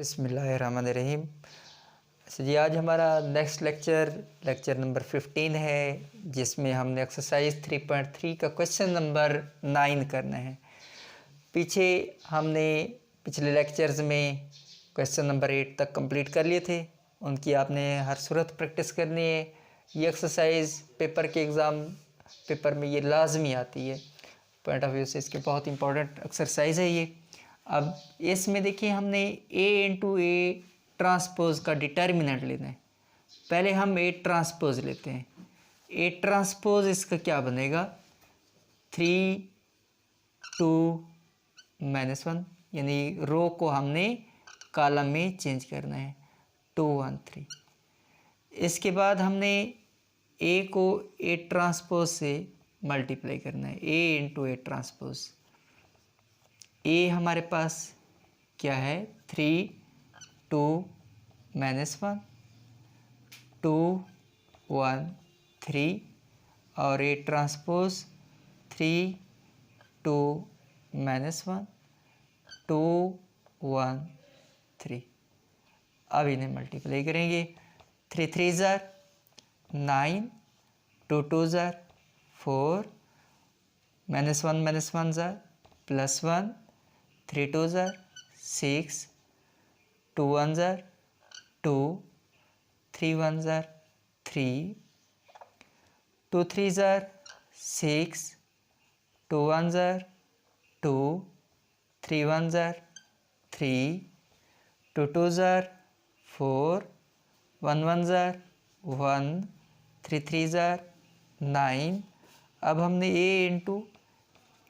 बिस्मिल्लाहिर्रहमानिर्रहीम। अच्छा जी, आज हमारा नेक्स्ट लेक्चर नंबर 15 है, जिसमें हमने एक्सरसाइज 3.3 का क्वेश्चन नंबर 9 करना है। पीछे हमने पिछले लेक्चर्स में क्वेश्चन नंबर 8 तक कंप्लीट कर लिए थे। उनकी आपने हर सूरत प्रैक्टिस करनी है। ये एक्सरसाइज पेपर में ये लाजमी आती है। पॉइंट ऑफ व्यू से इसके बहुत इंपॉर्टेंट एक्सरसाइज है ये। अब इसमें देखिए, हमने A इंटू ए ट्रांसपोज का डिटर्मिनेंट लेना है। पहले हम A ट्रांसपोज लेते हैं। A ट्रांसपोज इसका क्या बनेगा, 3 2 -1, यानी रो को हमने कॉलम में चेंज करना है, 2 1 3। इसके बाद हमने A को A ट्रांसपोज से मल्टीप्लाई करना है, A into A transpose. A हमारे पास क्या है, 3 2 -1 2 1 3, और A ट्रांसपोज 3 2 -1 2 1 3। अब इन्हें मल्टीप्लाई करेंगे, 3 3 ज़ार 9, 2 2 ज़ार 4, -1 ज़ार +1, 3 2 ज़ार 6, 2 1 ज़ार 2, 3 1 ज़ार 3, 2 3 ज़ार 6, 2 1 ज़ार 2, 3 1 ज़ार 3, 2 2 ज़ार 4, 1 1 ज़ार 1, 3 3 ज़ार 9। अब हमने A इंटू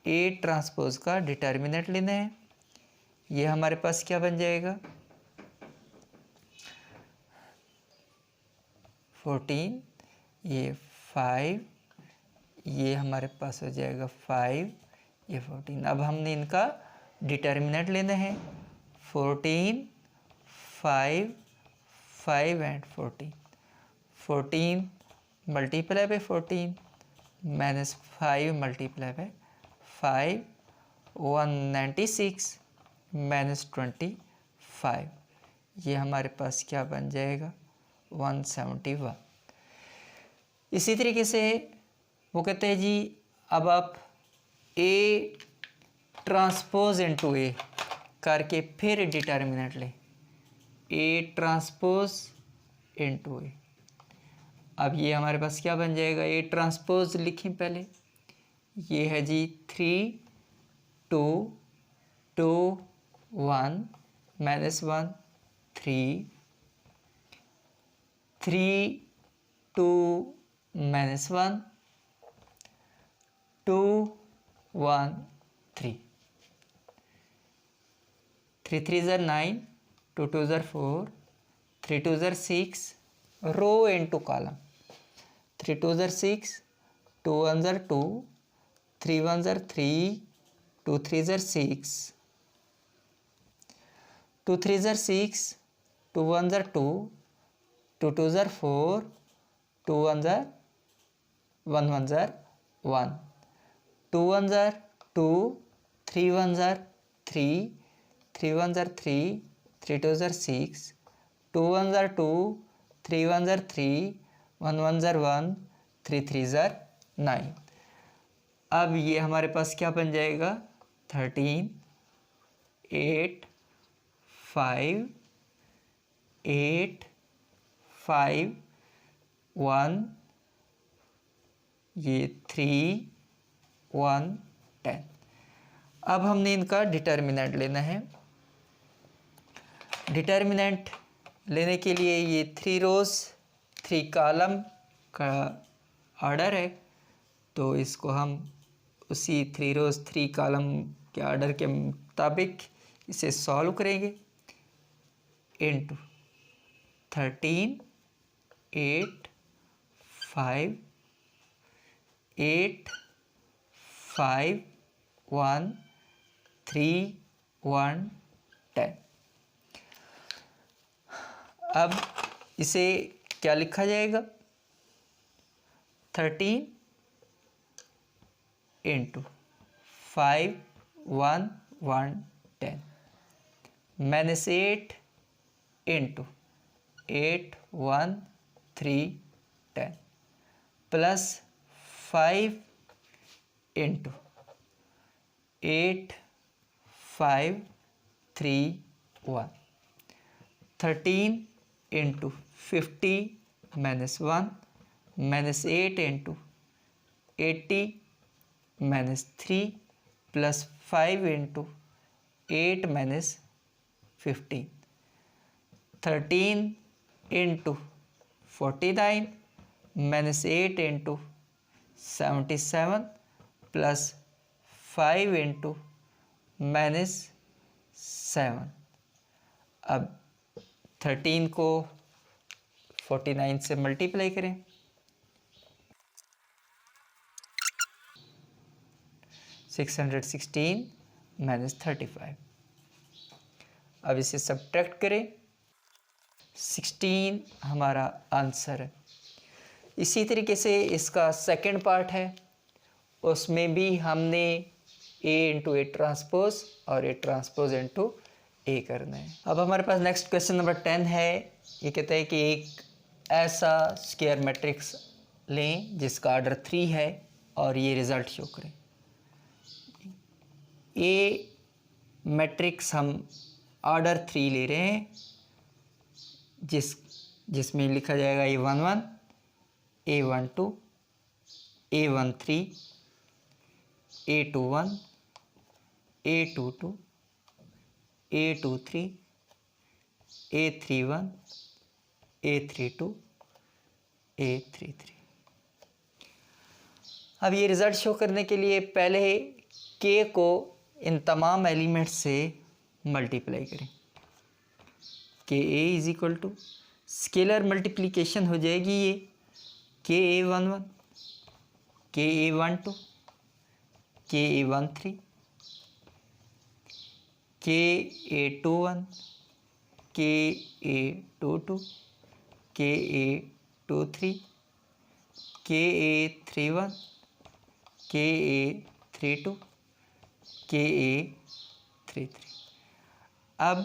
A ट्रांसपोज का डिटर्मिनेंट लेना है। ये हमारे पास क्या बन जाएगा, 14, ये 5, ये हमारे पास हो जाएगा 5, ये 14। अब हमने इनका डिटर्मिनेंट लेना है, 14 5 5 and 14। 14 multiply by 14 -5 multiply by 5, 196 -25। ये हमारे पास क्या बन जाएगा, 171। इसी तरीके से वो कहते हैं जी, अब आप A ट्रांसपोज इंटू A करके फिर डिटर्मिनेंट लें, A ट्रांसपोज इंटू A। अब ये हमारे पास क्या बन जाएगा, A ट्रांसपोज लिखें पहले, ये है जी 3 2 2 1 -1 3, 3 2 -1 2 1 3, 3 3 ज़ार 9, 2 2 ज़ार 4, 3 2 ज़ार 6, रो इंटू कॉलम, 3 2 ज़ार 6, 2 1 ज़ार 2, 3 1 ज़ार 3, 2 3 ज़ार 6, 2 3 ज़ार 6, 2 1 ज़ार 2, 2 2 ज़ार 4, 2 1 ज़ार 1 1 ज़ार 1, 2 1 ज़ार 2, 3 1 ज़ार 3, 3 1 ज़ार 3, 3 2 ज़ार 6, 2 1 ज़ार 2, 3 1 ज़ार 3, 1 1 ज़ार 1, 3 3 ज़ार 9। अब ये हमारे पास क्या बन जाएगा, 13 8 5 8 5 1, ये 3 1 10। अब हमने इनका डिटर्मिनेंट लेना है। डिटर्मिनेंट लेने के लिए ये 3 रोज़ 3 कॉलम का ऑर्डर है, तो इसको हम उसी 3 रोज़ 3 कॉलम के ऑर्डर के मुताबिक इसे सॉल्व करेंगे। इनटू 13 8 5 8 5 1 3 1 10। अब इसे क्या लिखा जाएगा, 13 into 5 1 1 10 -8 into 8 1 3 10 plus 5 into 8 5 3 1 13 into 50 minus 1 minus 8 into 80 minus 3 plus 5 into 8 minus 15 13 into 49 minus 8 into 77 plus 5 into minus 7। अब 13 को 49 से मल्टीप्लाई करें, 616 माइनस 35। अब इसे सब्ट्रैक्ट करें, 16 हमारा आंसर है। इसी तरीके से इसका सेकंड पार्ट है, उसमें भी हमने ए इंटू ए ट्रांसपोज और ए ट्रांसपोज इंटू ए करना है। अब हमारे पास नेक्स्ट क्वेश्चन नंबर 10 है। ये कहता है कि एक ऐसा स्क्वायर मैट्रिक्स लें जिसका ऑर्डर 3 है और ये रिज़ल्ट शो करें। ए मैट्रिक्स हम ऑर्डर 3 ले रहे हैं, जिसमें लिखा जाएगा A11 A12 A13 A21 A22 A23 A31 A32 A33। अब ये रिज़ल्ट शो करने के लिए पहले के को इन तमाम एलिमेंट्स से मल्टीप्लाई करें। K A is equal to scalar multiplication हो जाएगी ये के A11 के A12 के A13 के A21 के A22 के A23 के A31 के A32 के A33। अब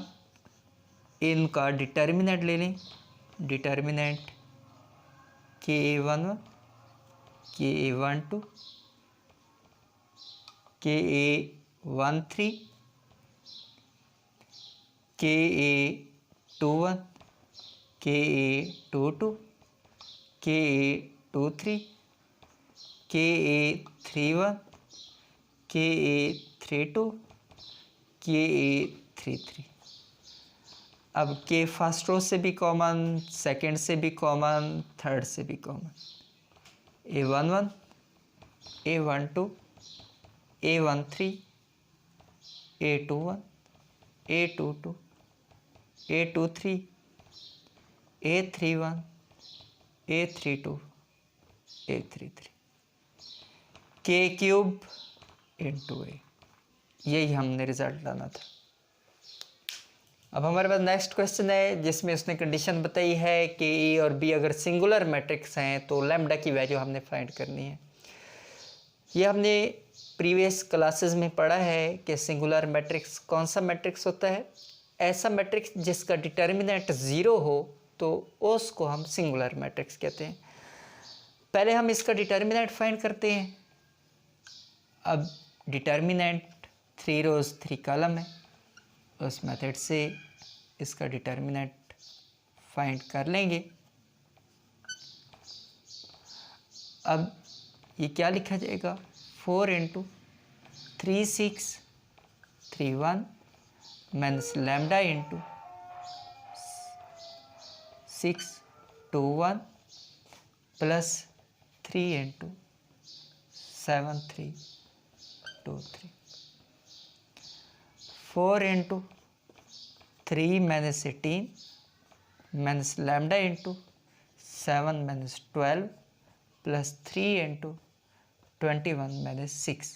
इनका डिटर्मिनेंट ले लें। डिटर्मिनेंट के A11 के A12 के A13 के A21 के A22 के A23 के A31 के A32 के A33। अब के फर्स्ट रो से भी कॉमन, सेकंड से भी कॉमन, थर्ड से भी common. A11 A12 A13 A21 A22 A23 A31 A32 A33 के क्यूब इंटू ए, यही हमने रिजल्ट लाना था। अब हमारे पास नेक्स्ट क्वेश्चन है जिसमें उसने कंडीशन बताई है कि ए और बी अगर सिंगुलर मैट्रिक्स हैं तो लैम्डा की वैल्यू हमने फाइंड करनी है। ये हमने प्रीवियस क्लासेस में पढ़ा है कि सिंगुलर मैट्रिक्स कौन सा मैट्रिक्स होता है। ऐसा मैट्रिक्स जिसका डिटर्मिनेंट 0 हो तो उसको हम सिंगुलर मैट्रिक्स कहते हैं। पहले हम इसका डिटर्मिनेंट फाइंड करते हैं। अब डिटर्मिनेंट 3 रोज 3 कॉलम है, उस मेथड से इसका डिटर्मिनेंट फाइंड कर लेंगे। अब ये क्या लिखा जाएगा, 4 into 3 6 3 1 minus lambda into 6 2 1 plus 3 into 7 3 2 3। 4 into 3 minus 18 minus lambda into 7 minus 12 plus 3 into 21 minus 6।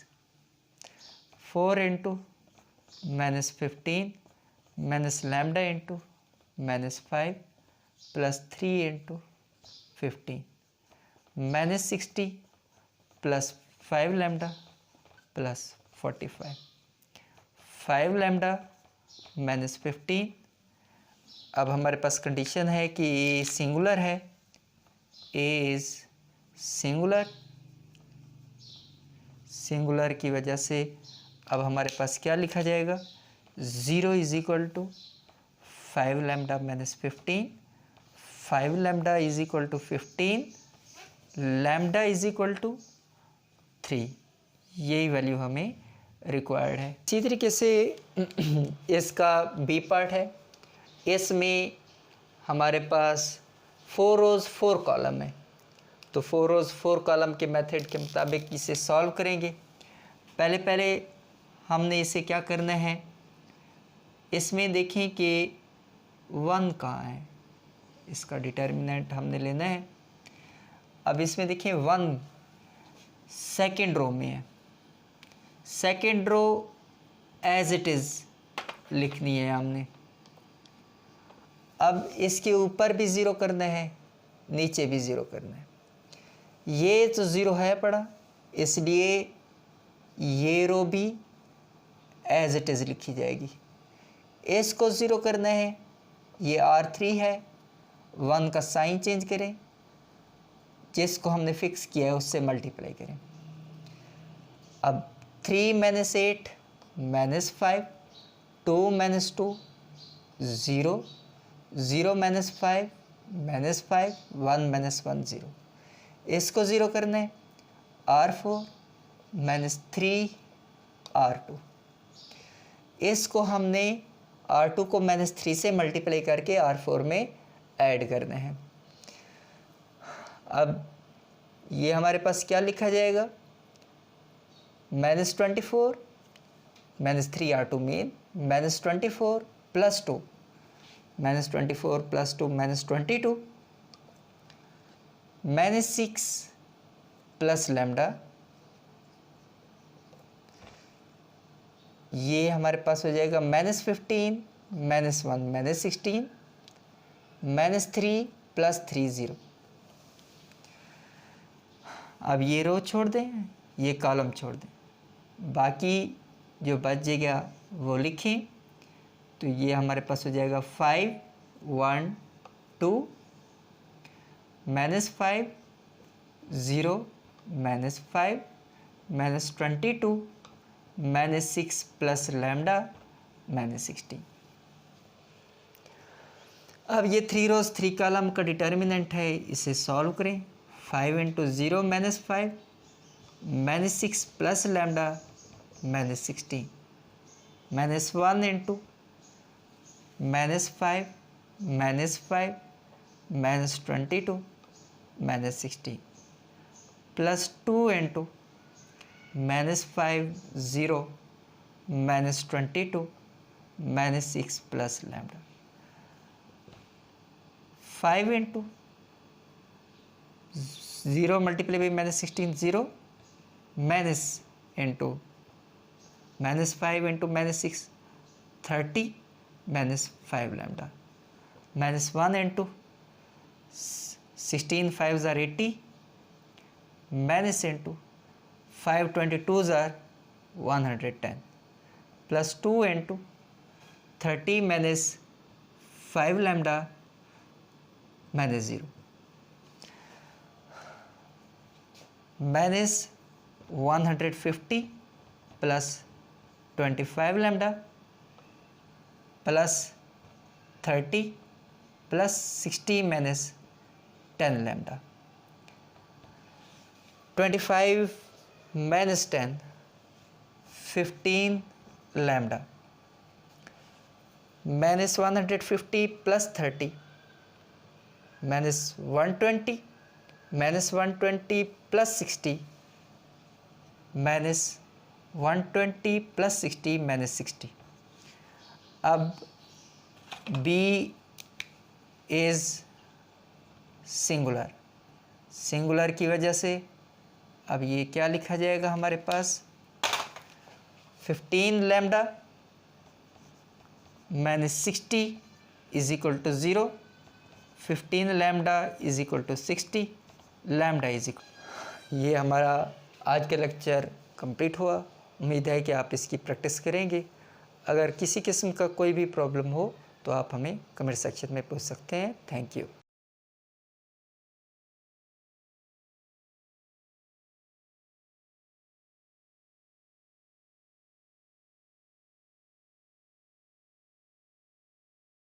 4 into minus 15 minus lambda into minus 5 plus 3 into 15 minus 60 plus 5 lambda plus 45। 5 lambda minus 15 अब हमारे पास condition है कि ए सिंगुलर है, A is singular. Singular की वजह से अब हमारे पास क्या लिखा जाएगा, 0 is equal to 5 lambda minus 15, 5 lambda is equal to 15, lambda is equal to 3। यही वैल्यू हमें रिक्वायर्ड है। इसी तरीके से इसका बी पार्ट है। इसमें हमारे पास 4 रोज़ 4 कॉलम है, तो 4 रोज़ 4 कॉलम के मेथड के मुताबिक इसे सॉल्व करेंगे। पहले हमने इसे क्या करना है, इसमें देखें कि 1 कहाँ है, इसका डिटर्मिनेंट हमने लेना है। अब इसमें देखें 1 सेकेंड रो में है, second row as it is लिखनी है हमने। अब इसके ऊपर भी ज़ीरो करना है, नीचे भी ज़ीरो करना है। ये तो ज़ीरो है पड़ा, इसलिए ये रो भी एज इट इज़ लिखी जाएगी। इसको ज़ीरो करना है, ये R3 है, 1 का साइन चेंज करें, जिसको हमने फिक्स किया है उससे मल्टीप्लाई करें। अब 3 minus 8 minus 5, 2 minus 2 0, 0 minus 5 minus 5, 1 minus 1 0। इसको ज़ीरो करना है, R4 माइनस 3 R2। इसको हमने R2 को माइनस 3 से मल्टीप्लाई करके R4 में ऐड करना है। अब ये हमारे पास क्या लिखा जाएगा, minus 24 minus 3 R2 mean minus 24 plus 2, minus 24 plus 2 minus 22, minus 6 plus lambda, ये हमारे पास हो जाएगा minus 15 minus 1 minus 16, minus 3 plus 3 0। अब ये रो छोड़ दें, ये कॉलम छोड़ दें, बाकी जो बच जाएगा वो लिखें। तो ये हमारे पास हो जाएगा 5 1 2 minus 5 0 minus 5 minus 22 minus 6 plus lambda minus 16। अब ये 3 रोज़ 3 कॉलम का डिटर्मिनेंट है, इसे सॉल्व करें। 5 into 0 minus 5 minus 6 plus lambda minus 16, minus 1 into minus 5 minus 5 minus 22 minus 16, plus 2 into minus 5 0 minus 22 minus 6 plus lambda, 5 into 0 multiply by minus 16 0 minus into minus 5 into minus 6 30 minus 5 lambda, minus 1 into 16 5 ज़ार 80 minus into 5 22 ज़ार 110, plus 2 into 30 minus 5 lambda minus 0, minus 150 plus 25 lambda plus 30 plus 60 minus 10 lambda, 25 minus 10 15 lambda, minus 150 plus 30 minus 120 minus 120 plus 60 minus 120 plus 60 minus 60। अब B is singular, singular की वजह से अब ये क्या लिखा जाएगा हमारे पास, 15 lambda minus 60 is equal to 0, 15 lambda is equal to 60 lambda is equal. ये हमारा आज का लेक्चर कंप्लीट हुआ। उम्मीद है कि आप इसकी प्रैक्टिस करेंगे। अगर किसी किस्म का कोई भी प्रॉब्लम हो तो आप हमें कमेंट सेक्शन में पूछ सकते हैं। Thank you.